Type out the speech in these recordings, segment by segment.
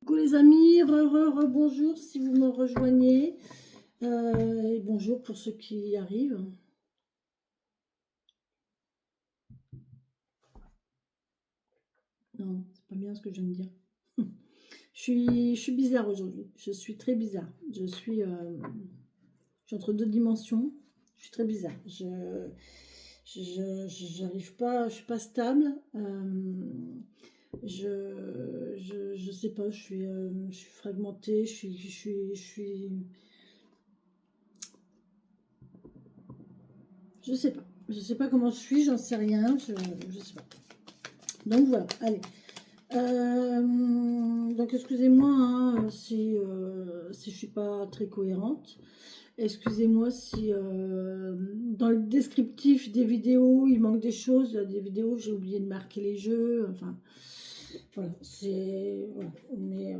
Coucou les amis, bonjour si vous me rejoignez. Et bonjour pour ceux qui arrivent. Non, c'est pas bien ce que je viens de dire. Je suis bizarre aujourd'hui. Je suis très bizarre. Je suis entre deux dimensions. Je suis très bizarre. J'arrive pas, je suis pas stable. Je sais pas, je suis fragmentée. Je sais pas. Je sais pas comment je suis, j'en sais rien. Je sais pas. Donc voilà, allez. Donc excusez-moi si je suis pas très cohérente. Excusez-moi si dans le descriptif des vidéos il manque des choses. Il y a des vidéos j'ai oublié de marquer les jeux. Enfin voilà, mais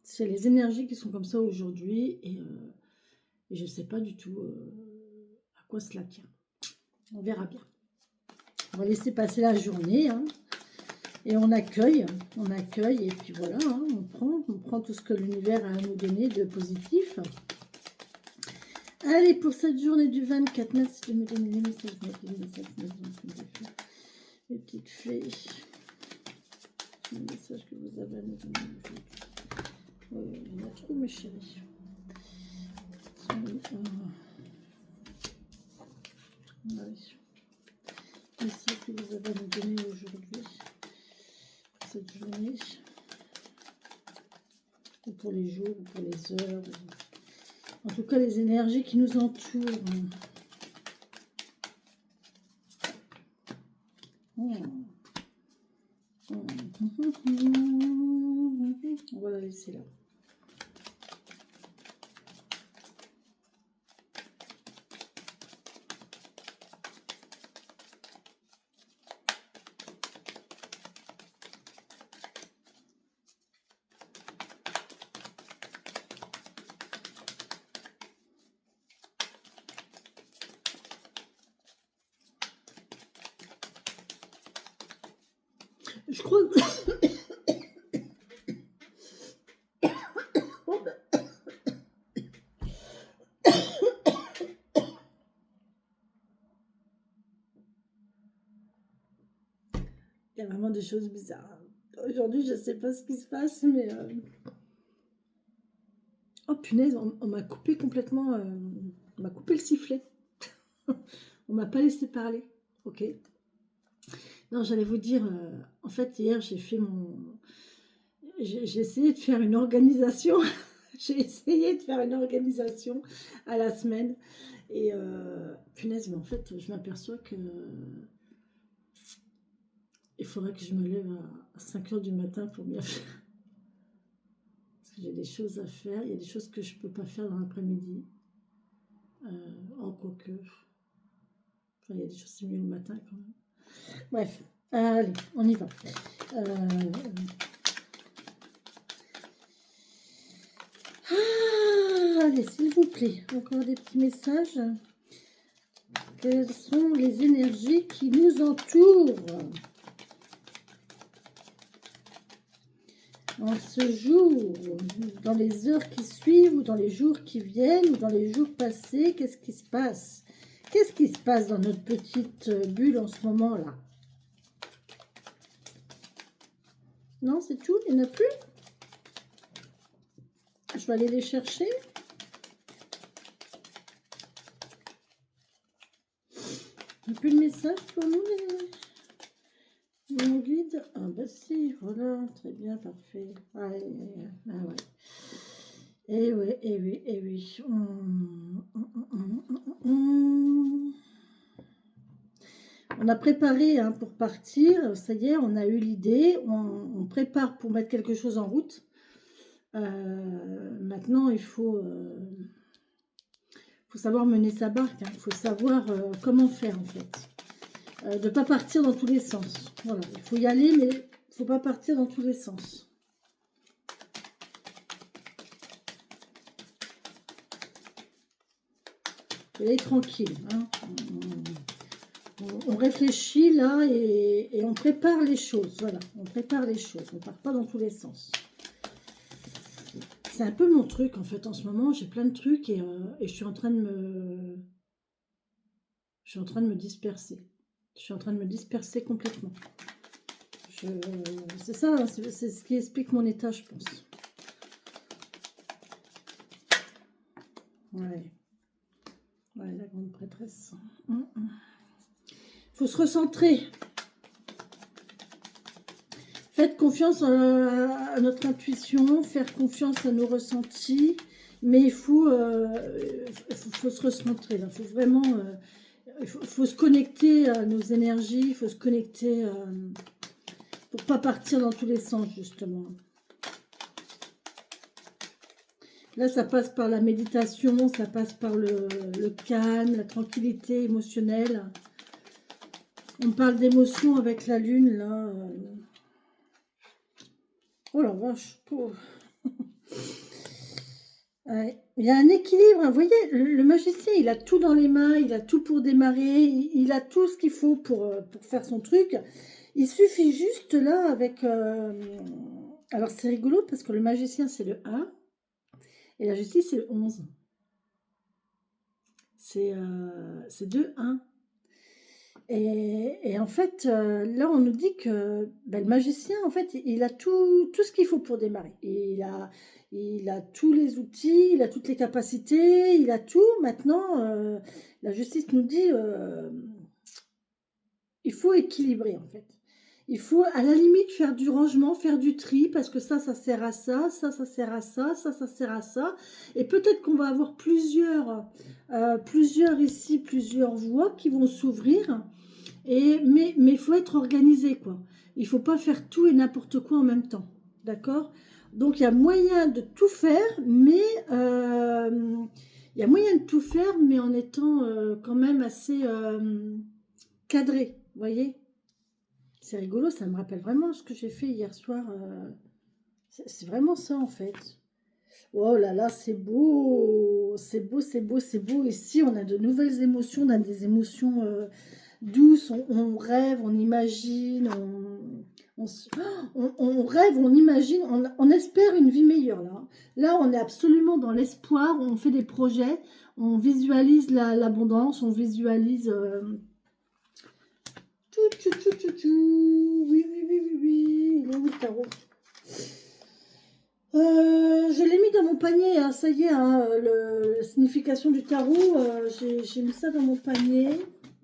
c'est les énergies qui sont comme ça aujourd'hui et je sais pas du tout à quoi cela tient. On verra bien. On va laisser passer la journée. Hein. Et on accueille, et puis voilà, hein, on prend tout ce que l'univers a à nous donner de positif. Allez, pour cette journée du 24, merci de me donner les messages, les petites fées, les messages que vous avez à me donner aujourd'hui. Il y en a trop, mes chéris. Messages que vous avez à me donner aujourd'hui. Cette journée, ou pour les jours, ou pour les heures, en tout cas les énergies qui nous entourent. On va la laisser là. Je crois que... Il y a vraiment des choses bizarres. Aujourd'hui, je ne sais pas ce qui se passe, mais... Oh punaise, on m'a coupé complètement... On m'a coupé le sifflet. On m'a pas laissé parler. Ok. Non, j'allais vous dire... en fait, hier, j'ai fait mon... J'ai essayé de faire une organisation. J'ai essayé de faire une organisation à la semaine. Et punaise, mais en fait, je m'aperçois que il faudrait que je me lève à 5 h du matin pour bien faire. Parce que j'ai des choses à faire. Il y a des choses que je ne peux pas faire dans l'après-midi. Quoique. Enfin, il y a des choses, c'est mieux le matin quand même. Bref, allez, on y va. Allez, s'il vous plaît, encore des petits messages. Quelles sont les énergies qui nous entourent en ce jour, dans les heures qui suivent, ou dans les jours qui viennent, ou dans les jours passés? Qu'est-ce qui se passe? Qu'est-ce qui se passe dans notre petite bulle en ce moment-là? Non, c'est tout? Il n'y en a plus? Je vais aller les chercher. Il n'y a plus de message pour nous, mon guide? Ah bah si, voilà, très bien, parfait. Ah ouais. Eh oui, eh oui, eh oui. On a préparé hein, pour partir, ça y est, on a eu l'idée, on prépare pour mettre quelque chose en route. Maintenant, il faut savoir mener sa barque, il faut savoir comment faire en fait. De ne pas partir dans tous les sens. Voilà, il faut y aller, mais il ne faut pas partir dans tous les sens. Il faut y aller tranquille. Hein. On réfléchit là et on prépare les choses. Voilà, on prépare les choses. On ne part pas dans tous les sens. C'est un peu mon truc en fait en ce moment. J'ai plein de trucs et je suis en train de disperser. Je suis en train de me disperser complètement. C'est ça, hein, c'est ce qui explique mon état, je pense. Ouais, ouais, la grande prêtresse. Faut se recentrer. Faites confiance à notre intuition, faire confiance à nos ressentis, mais il faut se recentrer. Il faut vraiment, faut se connecter à nos énergies, il faut se connecter pour pas partir dans tous les sens justement. Là, ça passe par la méditation, ça passe par le calme, la tranquillité émotionnelle. On parle d'émotion avec la lune, là. Oh la vache. Ouais. Il y a un équilibre. Vous voyez, le magicien, il a tout dans les mains, il a tout pour démarrer, il a tout ce qu'il faut pour faire son truc. Il suffit juste là avec... Alors, c'est rigolo parce que le magicien, c'est le 1 et la justice, c'est le 11. C'est 2, 1. Et en fait, là, on nous dit que ben, le magicien, en fait, il a tout ce qu'il faut pour démarrer. Il a tous les outils, il a toutes les capacités, il a tout. Maintenant, la justice nous dit il faut équilibrer, en fait. Il faut, à la limite, faire du rangement, faire du tri, parce que ça sert à ça, ça sert à ça, ça sert à ça. Et peut-être qu'on va avoir plusieurs ici, plusieurs voies qui vont s'ouvrir. Mais il faut être organisé, quoi. Il ne faut pas faire tout et n'importe quoi en même temps. D'accord? Donc, il y a moyen de tout faire, mais en étant quand même assez cadré. Vous voyez? C'est rigolo, ça me rappelle vraiment ce que j'ai fait hier soir. C'est vraiment ça, en fait. Oh là là, c'est beau. C'est beau, c'est beau, c'est beau. Ici, on a de nouvelles émotions, on a des émotions... douce, on rêve, on imagine, on rêve, on imagine, on espère une vie meilleure là. Là, on est absolument dans l'espoir, on fait des projets, on visualise l'abondance, on visualise... Oui, oui, oui, oui, oui, il est où le tarot? Je l'ai mis dans mon panier, hein, ça y est, hein, la signification du tarot, j'ai mis ça dans mon panier.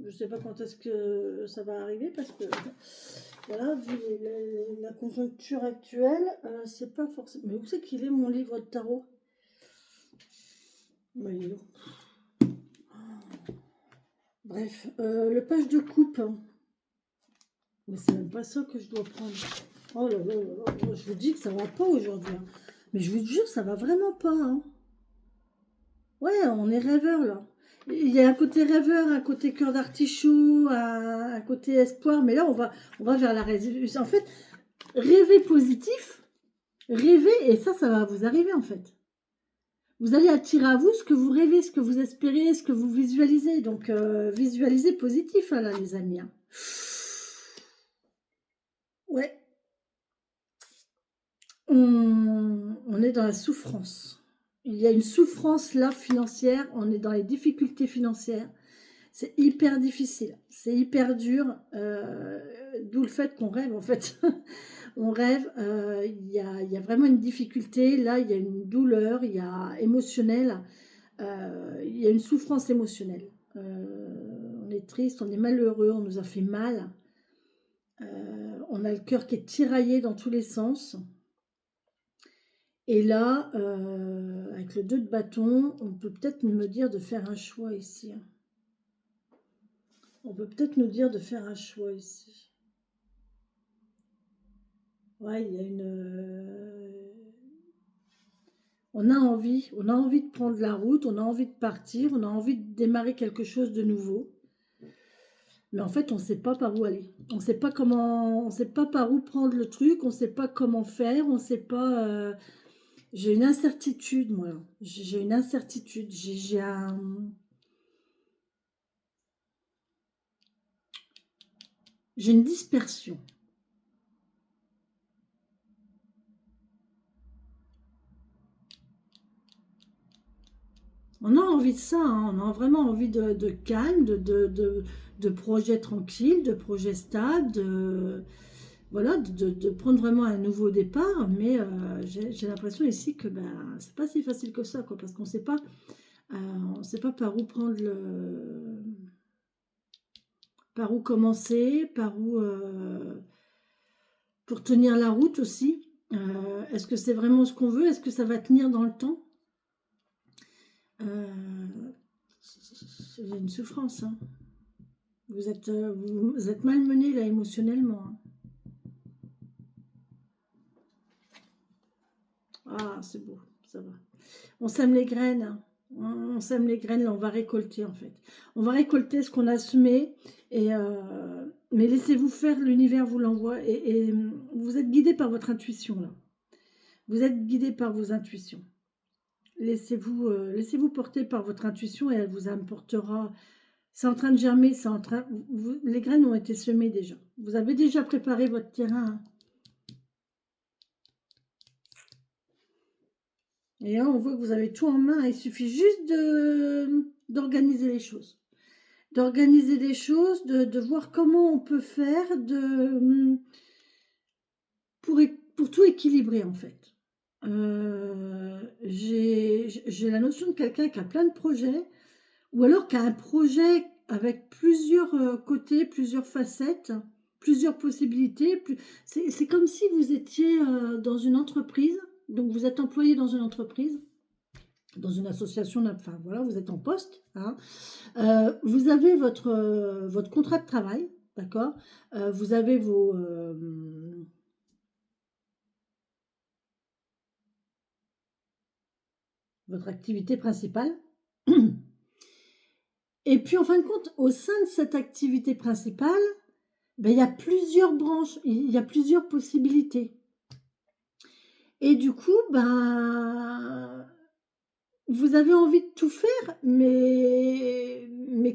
Je ne sais pas quand est-ce que ça va arriver parce que, voilà, vu la conjoncture actuelle, c'est pas forcément... Mais où c'est qu'il est mon livre de tarot? Bah, il est où? Bref, le page de coupe. Mais c'est même pas ça que je dois prendre. Oh là là là là, je vous dis que ça va pas aujourd'hui. Hein. Mais je vous jure, ça va vraiment pas. Hein. Ouais, on est rêveur là. Il y a un côté rêveur, un côté cœur d'artichaut, un côté espoir. Mais là, on va vers la résolution. En fait, rêver positif, rêver, et ça va vous arriver en fait. Vous allez attirer à vous ce que vous rêvez, ce que vous espérez, ce que vous visualisez. Donc, visualisez positif, hein, là, les amis. Hein. Ouais. On est dans la souffrance. Il y a une souffrance là financière. On est dans les difficultés financières. C'est hyper difficile. C'est hyper dur. D'où le fait qu'on rêve, en fait. On rêve. Il y a vraiment une difficulté. Là, il y a une douleur. Il y a émotionnel. Il y a une souffrance émotionnelle. On est triste, on est malheureux, on nous a fait mal. On a le cœur qui est tiraillé dans tous les sens. Et là, avec le 2 de bâton, on peut peut-être me dire de faire un choix ici. On peut peut-être nous dire de faire un choix ici. Ouais, il y a une... on a envie de prendre la route, on a envie de partir, on a envie de démarrer quelque chose de nouveau. Mais en fait, on ne sait pas par où aller. On ne sait pas comment, on sait pas par où prendre le truc, on ne sait pas comment faire, on ne sait pas... J'ai une incertitude, moi. J'ai une incertitude. J'ai une dispersion. On a envie de ça, hein, on a vraiment envie de calme, de projets tranquilles, de projets stables, voilà, de prendre vraiment un nouveau départ. Mais j'ai l'impression ici que ben, c'est pas si facile que ça, quoi, parce qu'on sait pas, euh, on sait pas par où prendre par où commencer, par où pour tenir la route aussi. Est-ce que c'est vraiment ce qu'on veut? Est-ce que ça va tenir dans le temps? C'est une souffrance, hein. Vous êtes malmené là émotionnellement, hein. Ah, c'est beau, ça va. On sème les graines, hein. On sème les graines, là, on va récolter en fait. On va récolter ce qu'on a semé, mais laissez-vous faire, l'univers vous l'envoie, et vous êtes guidé par votre intuition là. Vous êtes guidé par vos intuitions. Laissez-vous porter par votre intuition et elle vous apportera. C'est en train de germer, les graines ont été semées déjà. Vous avez déjà préparé votre terrain, hein. Et là, on voit que vous avez tout en main. Il suffit juste d'organiser les choses. D'organiser les choses, de voir comment on peut faire pour tout équilibrer, en fait. J'ai la notion de quelqu'un qui a plein de projets, ou alors qui a un projet avec plusieurs côtés, plusieurs facettes, plusieurs possibilités. C'est comme si vous étiez dans une entreprise, donc vous êtes employé dans une entreprise, dans une association, enfin voilà, vous êtes en poste, hein. Vous avez votre contrat de travail, d'accord. Vous avez votre activité principale. Et puis en fin de compte, au sein de cette activité principale, ben, il y a plusieurs branches, il y a plusieurs possibilités. Et du coup, ben, vous avez envie de tout faire, mais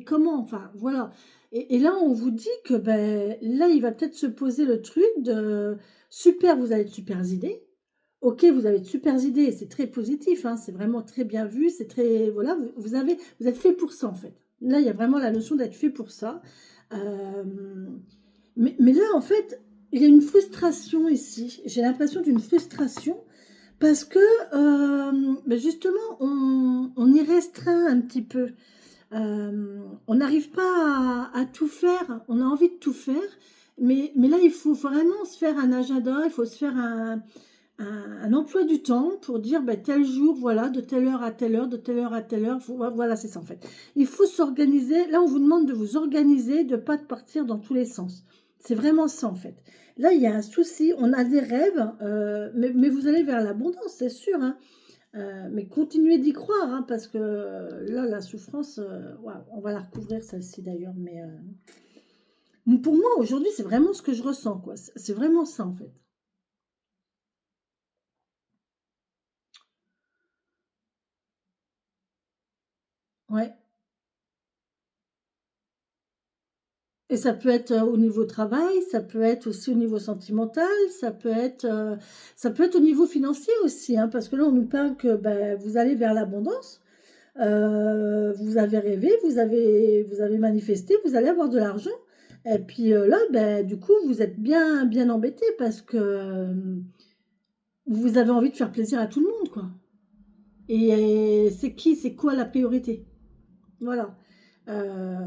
comment? Enfin, voilà. Et là, on vous dit que ben, là, il va peut-être se poser le truc de super, vous avez de super idées. Ok, vous avez de super idées, c'est très positif, hein, c'est vraiment très bien vu, c'est très, voilà, vous êtes fait pour ça en fait. Là, il y a vraiment la notion d'être fait pour ça. Euh, mais là, en fait, il y a une frustration ici. J'ai l'impression d'une frustration parce que ben justement, on y restreint un petit peu. On n'arrive pas à tout faire. On a envie de tout faire, mais là, il faut vraiment se faire un agenda, il faut se faire un emploi du temps pour dire ben, tel jour, voilà, de telle heure à telle heure, de telle heure à telle heure. Voilà, c'est ça en fait. Il faut s'organiser. Là, on vous demande de vous organiser, de ne pas partir dans tous les sens. C'est vraiment ça en fait. Là, il y a un souci. On a des rêves, mais vous allez vers l'abondance, c'est sûr, hein. Mais continuez d'y croire, hein, parce que là, la souffrance, waouh, on va la recouvrir celle-ci d'ailleurs. Mais pour moi, aujourd'hui, c'est vraiment ce que je ressens, quoi. C'est vraiment ça en fait. Ouais. Et ça peut être au niveau travail, ça peut être aussi au niveau sentimental, ça peut être au niveau financier aussi, hein, parce que là, on nous parle que ben, vous allez vers l'abondance, vous avez rêvé, vous avez manifesté, vous allez avoir de l'argent. Et puis là, ben, du coup, vous êtes bien, bien embêté parce que vous avez envie de faire plaisir à tout le monde, quoi. Et c'est quoi la priorité? Voilà. Euh,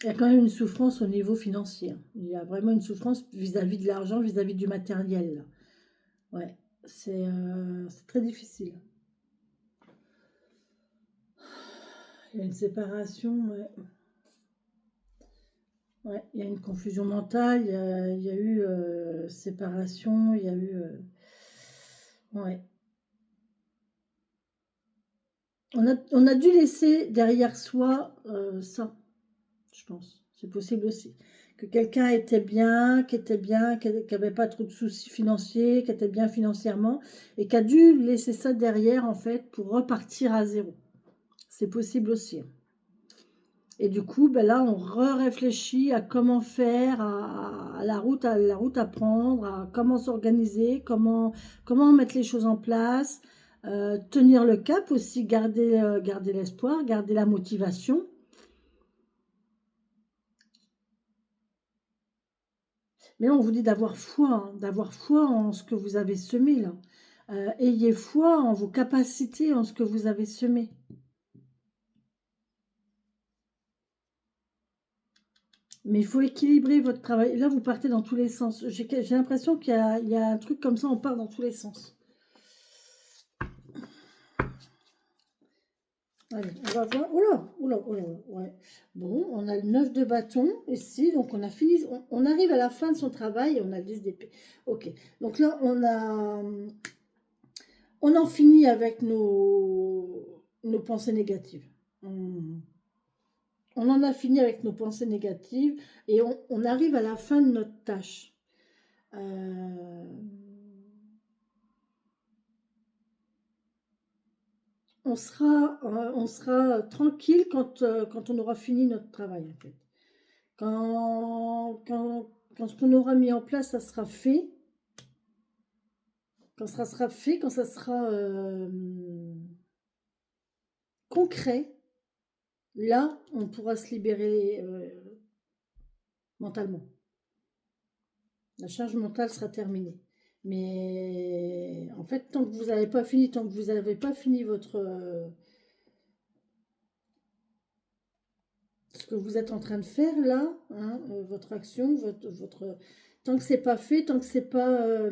Il y a quand même une souffrance au niveau financier, hein. Il y a vraiment une souffrance vis-à-vis de l'argent, vis-à-vis du matériel, là. Ouais, c'est très difficile. Il y a une séparation, ouais. Ouais, il y a une confusion mentale, il y a eu séparation, il y a eu... ouais. On a dû laisser derrière soi ça, je pense. C'est possible aussi. Que quelqu'un était bien, qui n'avait pas trop de soucis financiers, qui était bien financièrement, et qui a dû laisser ça derrière, en fait, pour repartir à zéro. C'est possible aussi. Et du coup, ben là, on réfléchit à comment faire, à la route à prendre, à comment s'organiser, comment mettre les choses en place, tenir le cap aussi, garder l'espoir, garder la motivation. Mais là, on vous dit d'avoir foi en ce que vous avez semé là. Ayez foi en vos capacités, en ce que vous avez semé. Mais il faut équilibrer votre travail. Là, vous partez dans tous les sens. J'ai l'impression il y a un truc comme ça, on part dans tous les sens. Allez, on va voir. Oula, oula, oula, ouais. Bon, on a le 9 de bâton ici, donc on a fini. On arrive à la fin de son travail et on a le 10 d'épée. Ok, donc là, on en finit avec nos pensées négatives. On en a fini avec nos pensées négatives et on arrive à la fin de notre tâche. On sera tranquille quand on aura fini notre travail, en fait. Quand ce qu'on aura mis en place, ça sera fait. Quand ça sera fait, quand ça sera concret, là, on pourra se libérer mentalement. La charge mentale sera terminée. Mais en fait, tant que vous n'avez pas fini, tant que vous n'avez pas fini ce que vous êtes en train de faire là, hein, votre action, tant que c'est pas fait, tant que c'est pas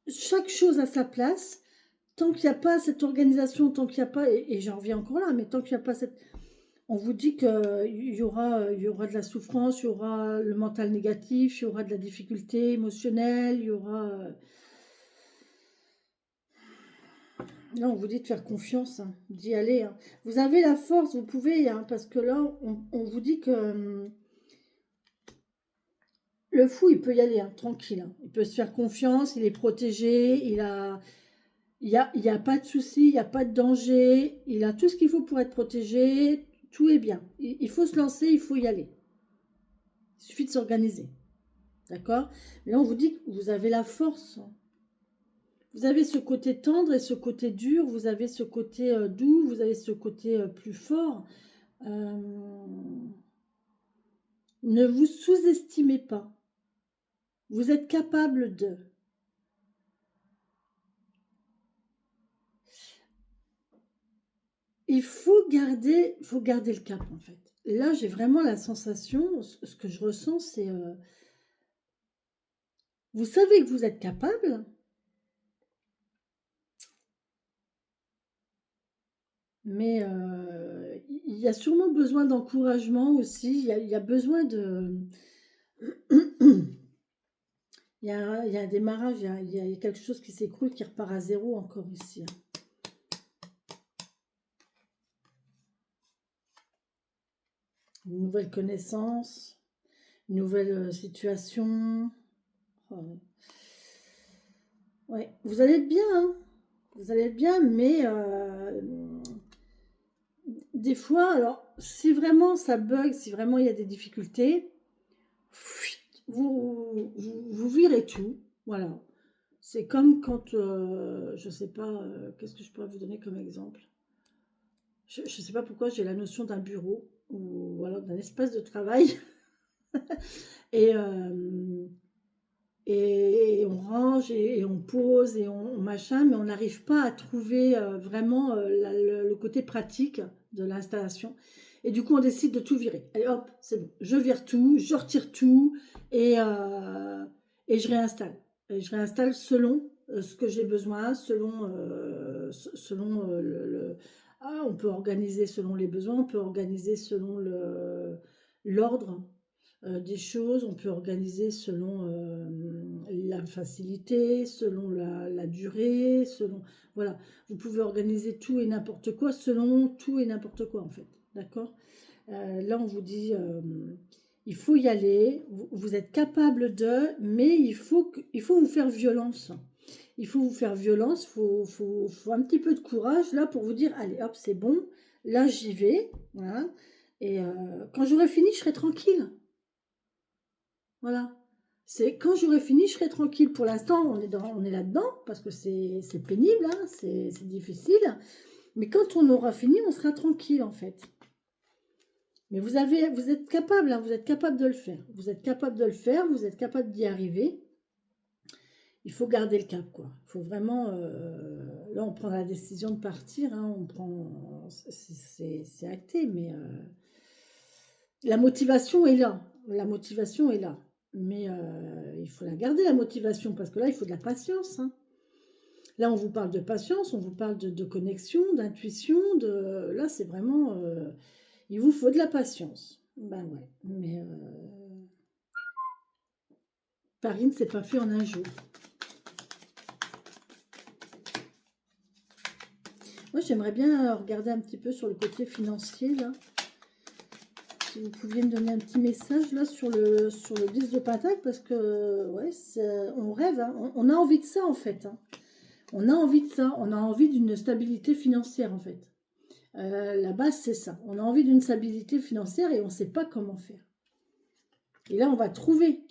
chaque chose à sa place, tant qu'il n'y a pas cette organisation, tant qu'il n'y a pas, et j'en reviens encore là, mais tant qu'il n'y a pas cette, on vous dit qu'il y aura de la souffrance, il y aura le mental négatif, il y aura de la difficulté émotionnelle, il y aura là, on vous dit de faire confiance, hein, d'y aller, hein. Vous avez la force, vous pouvez, hein, parce que là, on vous dit que le fou, il peut y aller, hein, tranquille, hein. Il peut se faire confiance, il est protégé, il y a pas de souci, il n'y a pas de danger, il a tout ce qu'il faut pour être protégé, tout est bien. Il faut se lancer, il faut y aller. Il suffit de s'organiser, d'accord? Mais là, on vous dit que vous avez la force, hein. Vous avez ce côté tendre et ce côté dur, vous avez ce côté doux, vous avez ce côté plus fort. Ne vous sous-estimez pas. Vous êtes capable de. Il faut garder le cap en fait. Et là, j'ai vraiment la sensation, ce que je ressens, c'est vous savez que vous êtes capable, mais il y a sûrement besoin d'encouragement aussi. Il y a besoin de. Il y a un démarrage, il y a quelque chose qui s'écroule, qui repart à zéro encore ici, hein. Une nouvelle connaissance, une nouvelle situation. Oh. Ouais, vous allez être bien, hein. Vous allez être bien, mais des fois, alors, si vraiment ça bug, si vraiment il y a des difficultés, vous virez tout. Voilà. C'est comme quand, je sais pas, qu'est-ce que je pourrais vous donner comme exemple? Je ne sais pas pourquoi j'ai la notion d'un bureau ou voilà, d'un espace de travail. Et, et on range et on pose et on machin, mais on n'arrive pas à trouver vraiment le côté pratique de l'installation. Et du coup, on décide de tout virer. Allez hop, c'est bon. Je vire tout, je retire tout et je réinstalle. Et je réinstalle selon ce que j'ai besoin, selon Ah, on peut organiser selon les besoins, on peut organiser selon l'ordre des choses, on peut organiser selon la facilité, selon la durée, selon... Voilà, vous pouvez organiser tout et n'importe quoi selon tout et n'importe quoi en fait, d'accord? Là, on vous dit, il faut y aller, vous êtes capable de, mais il faut vous faire violence. Il faut vous faire violence, faut un petit peu de courage là pour vous dire, allez hop, c'est bon, là j'y vais, voilà. Et quand j'aurai fini, je serai tranquille. Voilà. C'est quand j'aurai fini, je serai tranquille. Pour l'instant, on est là-dedans, parce que c'est pénible, hein, c'est difficile. Mais quand on aura fini, on sera tranquille, en fait. Mais vous êtes capable, hein, vous êtes capable de le faire. Vous êtes capable de le faire, vous êtes capable d'y arriver. Il faut garder le cap, quoi. Il faut vraiment... là, on prend la décision de partir, hein, on prend... C'est acté, mais la motivation est là. La motivation est là. Mais il faut la garder, la motivation, parce que là, il faut de la patience, hein. Là, on vous parle de patience, on vous parle de connexion, d'intuition, de... Là, c'est vraiment... il vous faut de la patience. Ben ouais, mais Paris ne s'est pas fait en un jour. Moi, j'aimerais bien regarder un petit peu sur le côté financier, là. Si vous pouviez me donner un petit message, là, sur le 10 de Pentacle, parce que, ouais, on rêve, hein. On a envie de ça, en fait, hein. On a envie de ça. On a envie d'une stabilité financière, en fait. La base, c'est ça. On a envie d'une stabilité financière et on ne sait pas comment faire. Et là, on va trouver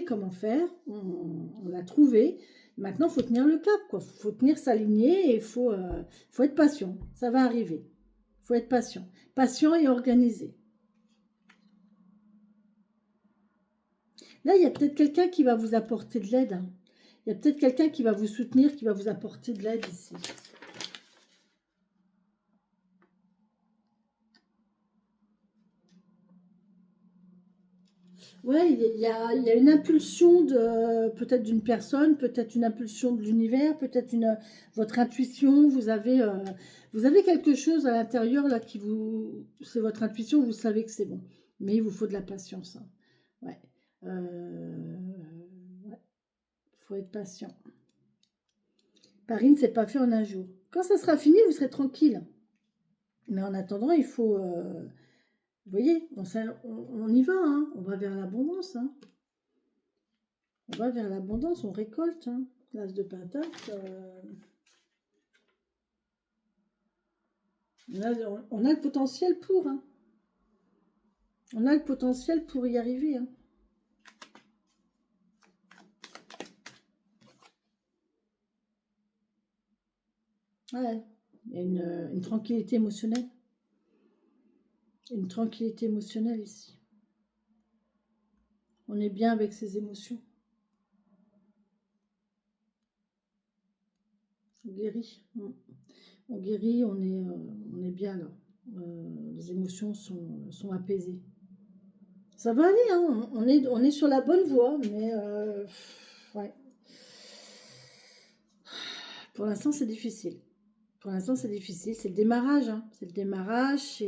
comment faire. On l'a trouvé. Maintenant, il faut tenir le cap, quoi. Il faut tenir sa lignée et il faut être patient. Ça va arriver. Il faut être patient. Patient et organisé. Là, il y a peut-être quelqu'un qui va vous apporter de l'aide, hein. Il y a peut-être quelqu'un qui va vous soutenir, qui va vous apporter de l'aide ici. Ouais, il y a une impulsion de peut-être d'une personne, peut-être une impulsion de l'univers, peut-être votre intuition. Vous avez quelque chose à l'intérieur là qui vous, c'est votre intuition. Vous savez que c'est bon, mais il vous faut de la patience, hein. Ouais, ouais, faut être patient. Paris ne s'est pas fait en un jour. Quand ça sera fini, vous serez tranquille. Mais en attendant, il faut, vous voyez, on y va, hein. On va vers l'abondance, hein. On va vers l'abondance, on récolte, hein. L'as de pentacle. On a le potentiel pour, hein. On a le potentiel pour y arriver, hein. Ouais, il y a une tranquillité émotionnelle. Une tranquillité émotionnelle ici. On est bien avec ses émotions. On guérit. On guérit, on est bien là. Les émotions sont apaisées. Ça va aller, hein. On est sur la bonne voie, mais ouais. Pour l'instant, c'est difficile. Pour l'instant, c'est difficile. C'est le démarrage, hein. C'est le démarrage.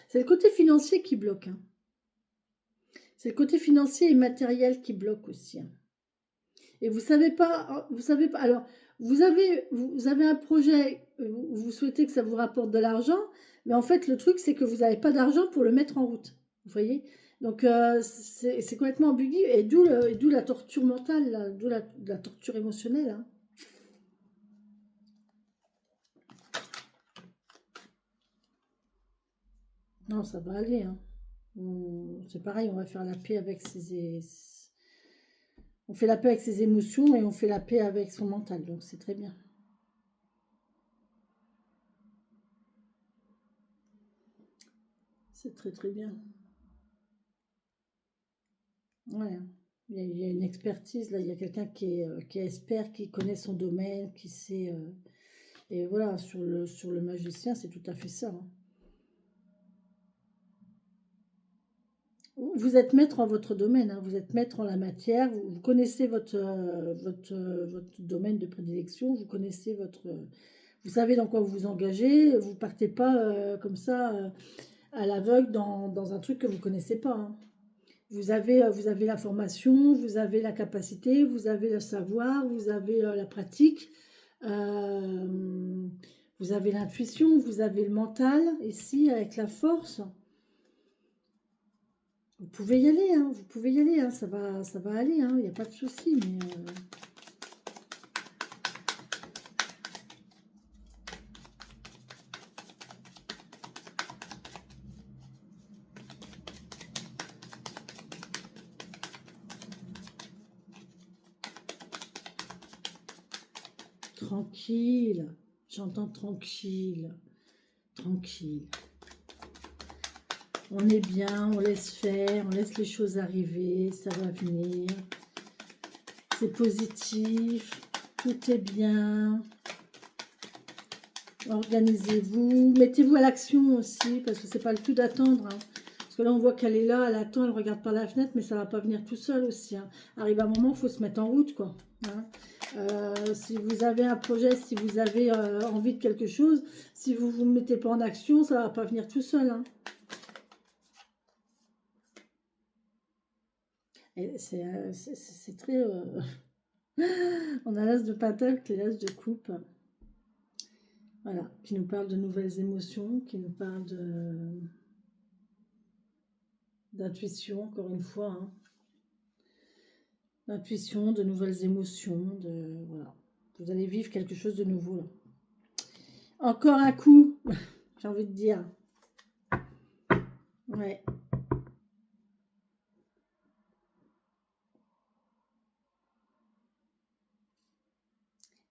C'est le côté financier qui bloque, hein. C'est le côté financier et matériel qui bloque aussi, hein. Et vous savez pas, vous savez pas. Alors, vous avez un projet, vous souhaitez que ça vous rapporte de l'argent, mais en fait, le truc, c'est que vous n'avez pas d'argent pour le mettre en route. Vous voyez? Donc, c'est complètement ambigu, et d'où la torture mentale, d'où la torture émotionnelle, hein. Non, ça va aller, hein. C'est pareil, on va faire la paix avec on fait la paix avec ses émotions et on fait la paix avec son mental, donc c'est très bien. C'est très très bien. Ouais. Il y a une expertise là, il y a quelqu'un qui est expert, qui connaît son domaine, qui sait. Et voilà, sur le magicien, c'est tout à fait ça, hein. Vous êtes maître en votre domaine, hein, vous êtes maître en la matière, vous connaissez votre domaine de prédilection, vous connaissez vous savez dans quoi vous vous engagez, vous partez pas comme ça à l'aveugle dans un truc que vous ne connaissez pas, hein. Vous avez la formation, vous avez la capacité, vous avez le savoir, vous avez la pratique, euh, vous avez l'intuition, vous avez le mental ici avec la force. Vous pouvez y aller, hein, vous pouvez y aller, hein, ça va aller, hein, il n'y a pas de souci, mais... tranquille, j'entends tranquille, tranquille. On est bien, on laisse faire, on laisse les choses arriver, ça va venir. C'est positif, tout est bien. Organisez-vous, mettez-vous à l'action aussi, parce que c'est pas le tout d'attendre. Hein. Parce que là, on voit qu'elle est là, elle attend, elle regarde par la fenêtre, mais ça va pas venir tout seul aussi. Hein. Arrive un moment, il faut se mettre en route, quoi. Hein. Si vous avez un projet, si vous avez envie de quelque chose, si vous ne vous mettez pas en action, ça va pas venir tout seul. Hein. C'est très... On a l'as de pentacle et l'as de coupe. Voilà, qui nous parle de nouvelles émotions, qui nous parle d'intuition, encore une fois. Hein. D'intuition, de nouvelles émotions, voilà. Vous allez vivre quelque chose de nouveau. Là. Encore un coup, j'ai envie de dire. Ouais.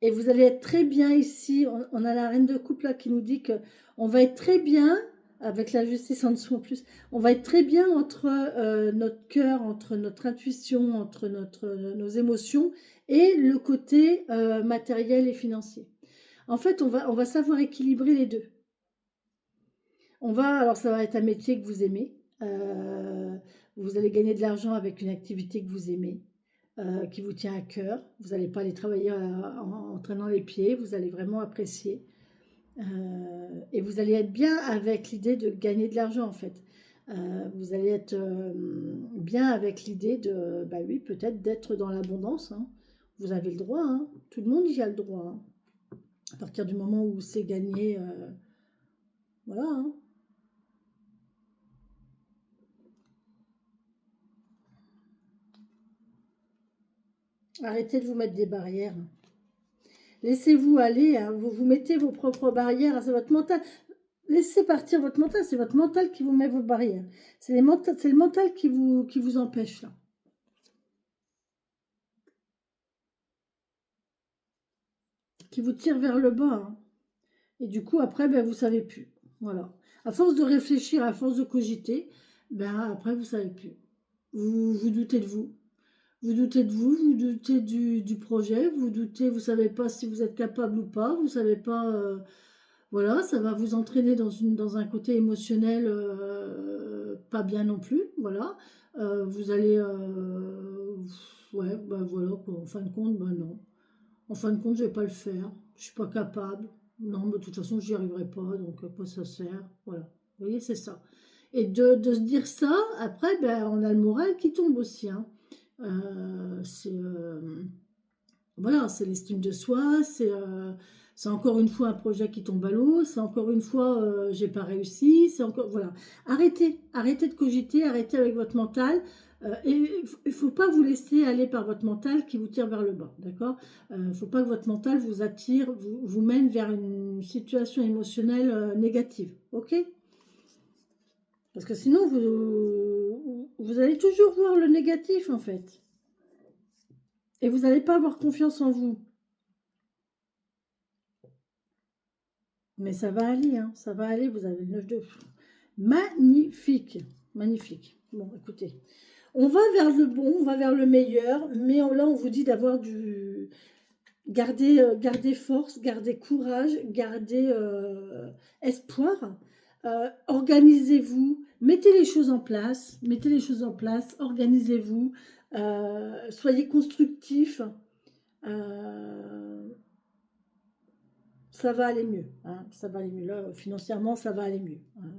Et vous allez être très bien ici. On a la reine de coupe là qui nous dit que on va être très bien, avec la justice en dessous en plus, on va être très bien entre notre cœur, entre notre intuition, entre nos émotions et le côté matériel et financier. En fait, on va savoir équilibrer les deux. Alors ça va être un métier que vous aimez. Vous allez gagner de l'argent avec une activité que vous aimez. Qui vous tient à cœur. Vous n'allez pas aller travailler en traînant les pieds, vous allez vraiment apprécier. Et vous allez être bien avec l'idée de gagner de l'argent en fait. Vous allez être bien avec l'idée de, bah oui, peut-être d'être dans l'abondance. Hein. Vous avez le droit, hein. Tout le monde y a le droit. Hein. À partir du moment où c'est gagné, voilà. Hein. Arrêtez de vous mettre des barrières. Laissez-vous aller, hein. Vous mettez vos propres barrières, c'est votre mental. Laissez partir votre mental, c'est votre mental qui vous met vos barrières. C'est le mental qui vous empêche là. Qui vous tire vers le bas. Hein. Et du coup, après, ben, vous ne savez plus. Voilà. À force de réfléchir, à force de cogiter, ben, après, vous ne savez plus. Vous doutez de vous. Vous doutez de vous, vous doutez du projet, vous doutez, vous ne savez pas si vous êtes capable ou pas, vous ne savez pas... voilà, ça va vous entraîner dans un côté émotionnel pas bien non plus, voilà. Vous allez... ouais, ben voilà, quoi. En fin de compte, ben non. En fin de compte, je ne vais pas le faire. Je ne suis pas capable. Non, mais de toute façon, j'y arriverai pas, donc à quoi ça sert? Voilà. Vous voyez, c'est ça. Et de se dire ça, après, ben, on a le moral qui tombe aussi. Hein. C'est voilà, c'est l'estime de soi, c'est encore une fois un projet qui tombe à l'eau, c'est encore une fois j'ai pas réussi, c'est encore voilà. Arrêtez de cogiter, arrêtez avec votre mental. Et il faut pas vous laisser aller par votre mental qui vous tire vers le bas, d'accord? Faut pas que votre mental vous attire, vous mène vers une situation émotionnelle négative, ok? Parce que sinon vous allez toujours voir le négatif en fait. Et vous n'allez pas avoir confiance en vous. Mais ça va aller, hein, ça va aller, vous avez le 9 de... Magnifique, magnifique. Bon, écoutez, on va vers le bon, on va vers le meilleur, mais là, on vous dit d'avoir du... Gardez force, gardez courage, gardez espoir. Organisez-vous, mettez les choses en place, organisez-vous, soyez constructifs. Euh, ça va aller mieux. Hein, ça va aller mieux. Là, financièrement, ça va aller mieux. Hein.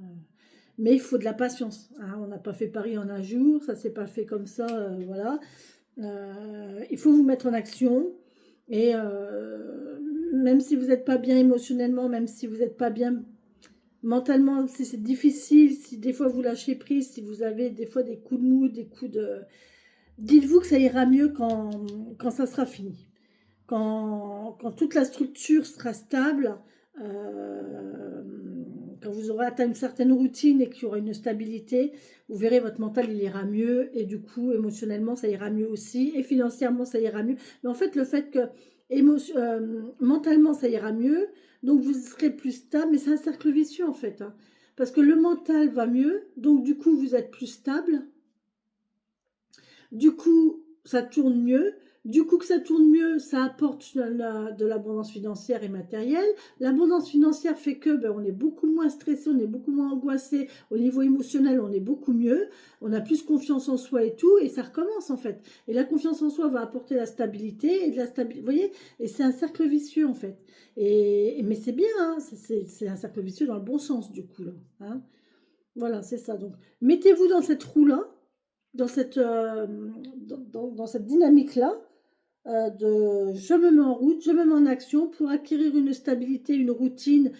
Mais il faut de la patience. Hein. On n'a pas fait Paris en un jour. Ça ne s'est pas fait comme ça. Voilà. Il faut vous mettre en action. Et même si vous n'êtes pas bien émotionnellement, même si vous n'êtes pas bien Mentalement, si c'est difficile, si des fois vous lâchez prise, si vous avez des fois des coups de mou, des coups de... Dites-vous que ça ira mieux quand ça sera fini. Quand toute la structure sera stable, euh, quand vous aurez atteint une certaine routine et qu'il y aura une stabilité, vous verrez votre mental il ira mieux et du coup émotionnellement ça ira mieux aussi et financièrement ça ira mieux. Mais en fait le fait que mentalement ça ira mieux, donc vous serez plus stable, mais c'est un cercle vicieux en fait, hein. Parce que le mental va mieux, donc du coup vous êtes plus stable, du coup, ça tourne mieux. Du coup que ça tourne mieux, ça apporte de l'abondance financière et matérielle. L'abondance financière fait que on est beaucoup moins stressé, on est beaucoup moins angoissé. Au niveau émotionnel, on est beaucoup mieux. On a plus confiance en soi et tout. Et ça recommence en fait. Et la confiance en soi va apporter la stabilité et de la stabilité. Vous voyez. Et c'est un cercle vicieux en fait. Mais c'est bien, hein, c'est un cercle vicieux dans le bon sens du coup là, hein. Voilà, c'est ça. Donc, mettez-vous dans cette roue-là, dans cette, dans cette dynamique-là, de je me mets en route, je me mets en action pour acquérir une stabilité, une routine,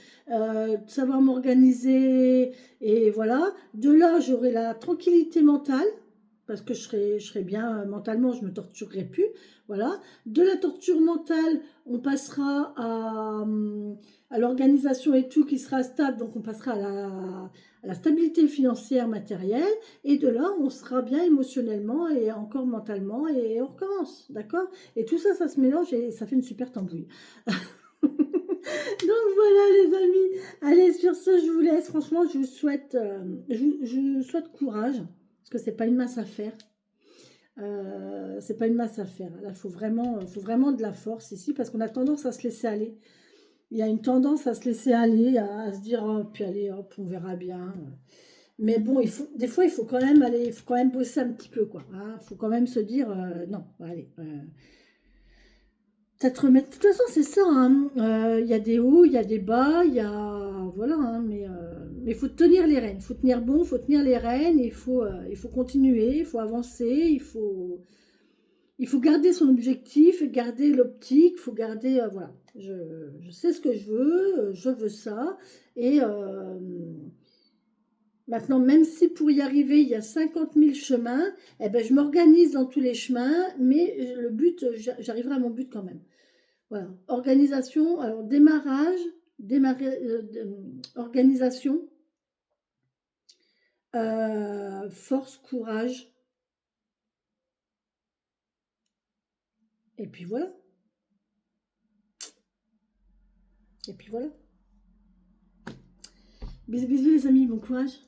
savoir m'organiser, et voilà. De là, j'aurai la tranquillité mentale, parce que je serai bien mentalement, je ne me torturerai plus, voilà. De la torture mentale, on passera à l'organisation et tout qui sera stable, donc on passera à la stabilité financière, matérielle, et de là, on sera bien émotionnellement et encore mentalement, et on recommence, d'accord? Et tout ça, ça se mélange et ça fait une super tambouille. Donc voilà les amis, allez sur ce je vous laisse, franchement je vous souhaite, je vous souhaite courage, parce que c'est pas une masse à faire, c'est pas une masse à faire, là il faut vraiment de la force ici, parce qu'on a tendance à se laisser aller, il y a une tendance à se laisser aller, à se dire oh, puis allez hop on verra bien, mais bon des fois il faut quand même aller, il faut quand même bosser un petit peu quoi, hein, il faut quand même se dire non allez, peut-être remettre. De toute façon, c'est ça, hein. Il y a des hauts, il y a des bas, il y a. Voilà, hein, mais il faut tenir les rênes. Il faut tenir bon, il faut tenir les rênes, il faut continuer, il faut avancer, il faut garder son objectif, garder l'optique, il faut garder. Voilà. Je sais ce que je veux ça. Et maintenant, même si pour y arriver, il y a 50 000 chemins, eh ben, je m'organise dans tous les chemins, mais le but, j'arriverai à mon but quand même. Voilà. Organisation, alors organisation, force, courage, et puis voilà. Et puis voilà. Bisous, bisous les amis, bon courage.